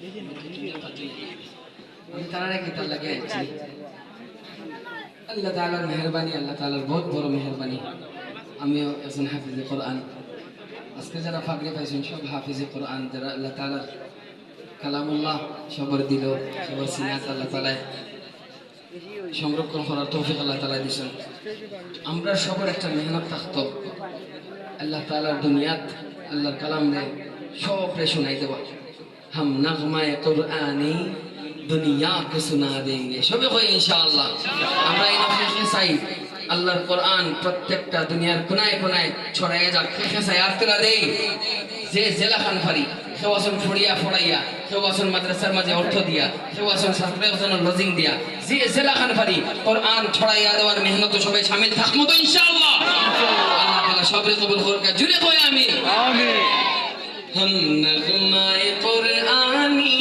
আমি তারা কিতাব লাগে আছি আল্লাহ তাআলার মেহেরবানি, আল্লাহ তাআলার বহুত বড় মেহেরবানি। আমিও একজন হাফিজে কোরআন। আজকে যারা পাগড়ি পাইছেন সব হাফিজে কোরআন, যারা আল্লাহ তাআলার কালামুল্লাহ সবর দিল, সবর সিনাত আল্লাহ তাআলা সংরক্ষণ করার তৌফিক আল্লাহ তাআলা দিয়েছেন। আমরা সবার একটা মেহনত থাকতো আল্লাহ তাআলার দুনিয়াত আল্লাহর কালাম রে সবরে শোনাই দেওয়া। हम नगमाए कुरआनी दुनिया को सुना देंगे সবে হয় ইনশাআল্লাহ। আমরা এই নফসে চাই আল্লাহর কোরআন প্রত্যেকটা দুনিয়ার কোনায় কোনায় ছড়াইয়া যাক। কে চাই আর তোলা দেই যে জেলা খান ফারি কেউ আসন ফড়িয়া ফড়াইয়া, কেউ আসন মাদ্রাসার মাঝে অর্থ দিয়া, কেউ আসন ছাত্রের লজিং দিয়া, যে জেলা খান ফারি কোরআন ছড়াইয়া দেওয়ার মেহনত সবাই শামিল থাকবো তো ইনশাআল্লাহ। আল্লাহ তাআলা সবরে কবুল করুক। জুড়ে কই আমিন আমিন। हम नगमाए कुरआनी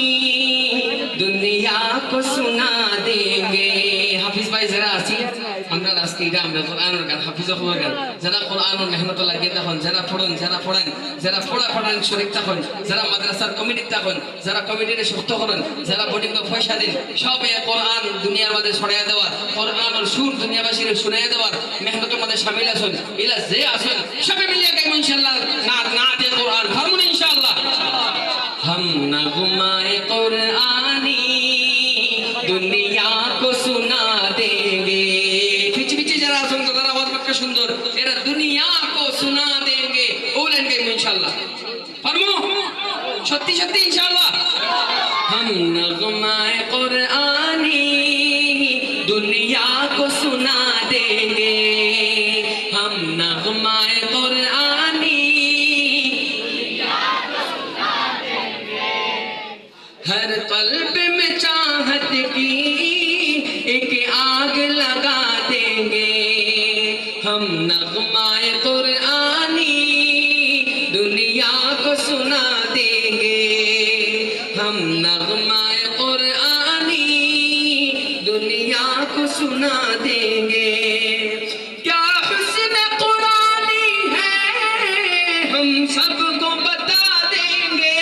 दुनिया को सुना देंगे। হাফিজ ভাই যারা আছি আমরা আজকে এটা আমরা কোরআনের গান হাফিজ হওয়ার গান, যারা কোরআনের মেহনত লাগিয়ে তখন যারা পড়েন, যারা পড়েন, যারা পড়ান শরীক তখন, যারা মাদ্রাসার কমিটি তখন, যারা কমিটিতে শক্ত করেন, যারা বোর্ডিং পয়সা দিন, সব এই কোরআন দুনিয়ার মাঝে ছড়াইয়া দেওয়ার, কোরআনের সুর দুনিয়াবাসীর শুনাইয়া দেওয়ার মেহনতের মধ্যে শামিল আছেন। ইলা যে আছেন সবে মিলিয়ে গাইব ইনশাআল্লাহ। না না দে কোরআন ফারমুন ইনশাআল্লাহ। हम नगमाए कुरआनी दुनिया को सुना देंगे। पीछे पीछे जरा सुन तो जरा आवाज पक्का सुंदर, एरा दुनिया को सुना देंगे। बोलें के इंशाल्लाह फरमो सत्ती सत्ती इंशाल्लाह। हम नगमाए कुरआनी दुनिया को सुना देंगे। हम नगमाए कुरआनी हर कल्ब में चाहत की एक आग लगा देंगे। हम नगमाए कुरआनी दुनिया को सुना देंगे। हम नगमाए कुरआनी दुनिया को सुना देंगे। क्या हुस्न कुरानी है हम सबको बता देंगे।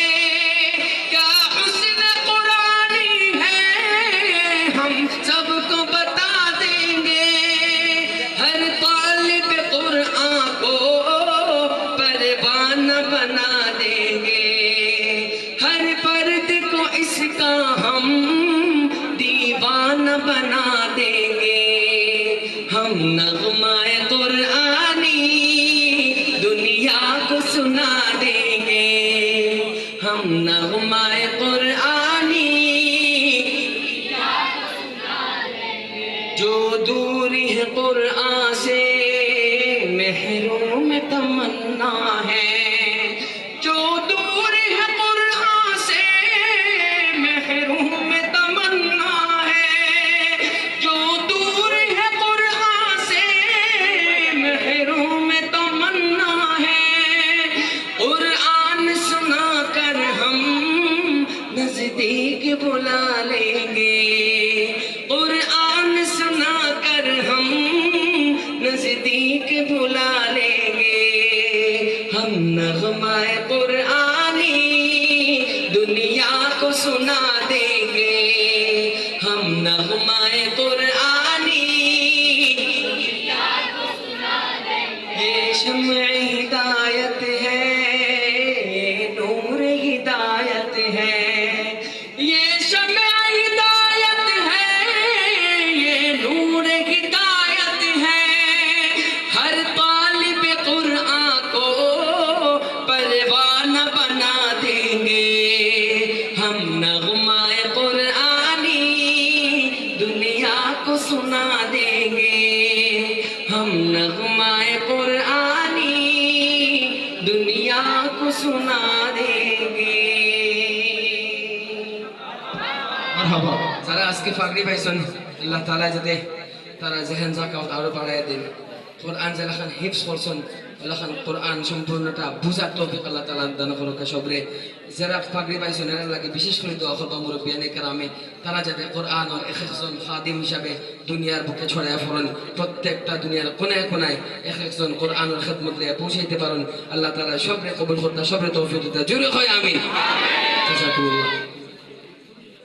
सबको बता देंगे। हर तालिब कुरआन को परवाना बना देंगे। हर फर्द को इसका हम दीवाना बना देंगे। हम नगमाए कुरआनी दुनिया को सुना देंगे। हम नगमाए कुरआनी जो दूर है कुरआन से महरूम तमन्ना है। जो दूर है कुरआन से महरूम तमन्ना है। जो दूर है कुरआन से महरूम तमन्ना है। कुरआन सुना कर हम नजदीक बुला लेंगे। कुरआन सुना कर हम नजदीक बुला लेंगे। हम नगमाए कुरआनी दुनिया को सुना देंगे। हम नगमाए कुरआनी दुनिया को सुना देंगे। ये शम्अ हिदायत है, ये नूर हिदायत है। ये शम्अ हिदायत है, ये नूर हिदायत है। हर तालिब कुरआन को परवाना बना देंगे। हम नगमाए कुरआनी दुनिया को सुना देंगे। हम नगमाए कुरआनी दुनिया को सुना देंगे। মারহাবা। যারা আজকে পাগড়ি পাইছেন আল্লাহ তাআলা যাতে তারা জেহেন জাকাত আরো বাড়ায় দেন। কোরআন যারা খান হিফজ করছেন আল্লাহ খান কোরআন সম্পূর্ণটা বুঝার তৌফিক আল্লাহ তাআলা দান করুক সবরে। যারা পাগড়ি পাইছেন এরা লাগে বিশেষ করে দোয়া করবা মুরব্বিয়ানে কেরামে, তারা যাতে কোরআনের একজন খাদিম হিসাবে দুনিয়ার বুকে ছড়ায় ফেলেন। প্রত্যেকটা দুনিয়ার কোনায় কোনায় একজন কোরআনের খিদমত নিয়ে পৌঁছাইতে পারেন। আল্লাহ তাআলা সবরে কবুল করতে, সবরে তৌফিক দিতে। জোরে হয় আমিন। জাযাকুল্লাহ।